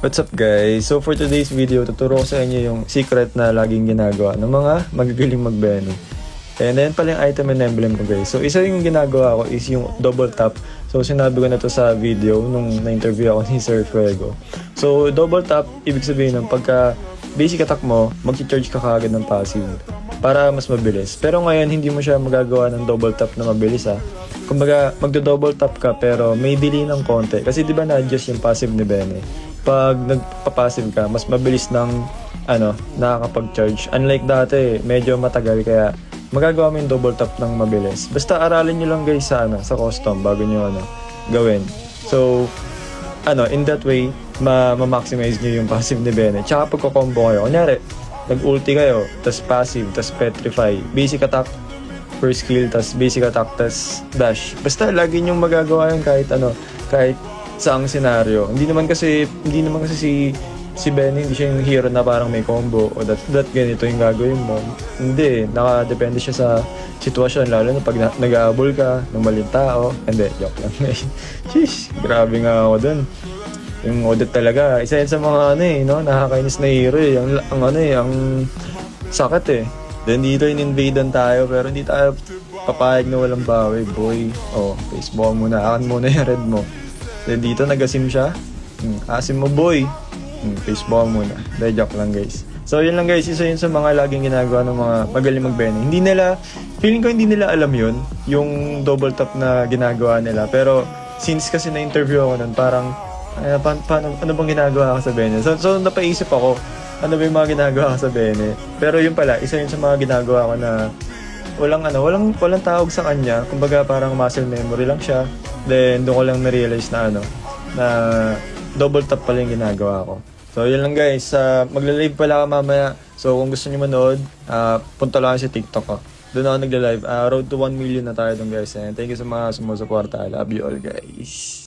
What's up guys? So for today's video, tuturo ko sa inyo yung secret na laging ginagawa ng mga magagaling mag-Benny. And then pala yung item and emblem ko guys. So isa yung ginagawa ko is yung double tap. So sinabi ko na to sa video nung na-interview ako ni Sir Fuego. So double tap, ibig sabihin ng pagka basic attack mo, mag-charge ka kagad ng passive para mas mabilis. Pero ngayon hindi mo siya magagawa ng double tap na mabilis ha. Kumbaga magdo-double tap ka pero may delay ng konti. Kasi di ba na-adjust yung passive ni Benny? Pag nagpa-passive ka, mas mabilis ng nakakapag-charge. Unlike dati, medyo matagal kaya magagawa mo yung double tap ng mabilis. Basta aralin nyo lang guys sa custom bago nyo gawin. So, in that way, ma-maximize nyo yung passive ni Bene. Tsaka pagko-combo kayo, kunyari, nag-ulti kayo, tas passive, tas petrify, basic attack, first skill, tas basic attack, tas dash. Basta lagi nyong magagawa yun kahit kahit saang senaryo. Hindi naman kasi si Benny, hindi siya yung hero na parang may combo o that ganito yung gagawin mo. Hindi, nakadepende siya sa sitwasyon, lalo na pag nag-aabol ka ng maling tao. Hindi, joke lang. Sheesh, grabe nga ako dun. Yung Odette talaga, isa yan sa mga nakakainis na hero eh. Ang sakit eh. Then dito in-invadean tayo pero hindi tayo papayag na walang bawi, boy. Facebook muna, akan muna yung red mo. Then dito nag-asim siya. Asim mo, boy. Facebook muna. Dahil joke lang guys. So yun lang guys, isa yun sa mga laging ginagawa ng mga magaling mag-Benny. Feeling ko hindi nila alam yun, yung double tap na ginagawa nila. Pero since kasi na-interview ako nun, parang ano bang ginagawa ka sa Benny? So napaisip ako, ano ba yung mga ginagawa ka sa Benny? Pero yun pala, isa yun sa mga ginagawa ko na walang tawag sa kanya. Kumbaga parang muscle memory lang siya. Then doon ko lang na-realize na double tap pala yung ginagawa ko. So yun lang guys, magla-live pala ako mamaya. So kung gusto niyo manood, punta lang sa TikTok ko. Doon ako nagla-live. Road to 1 million na tayo doon guys. And thank you sa mga sumusuporta. I love you all guys.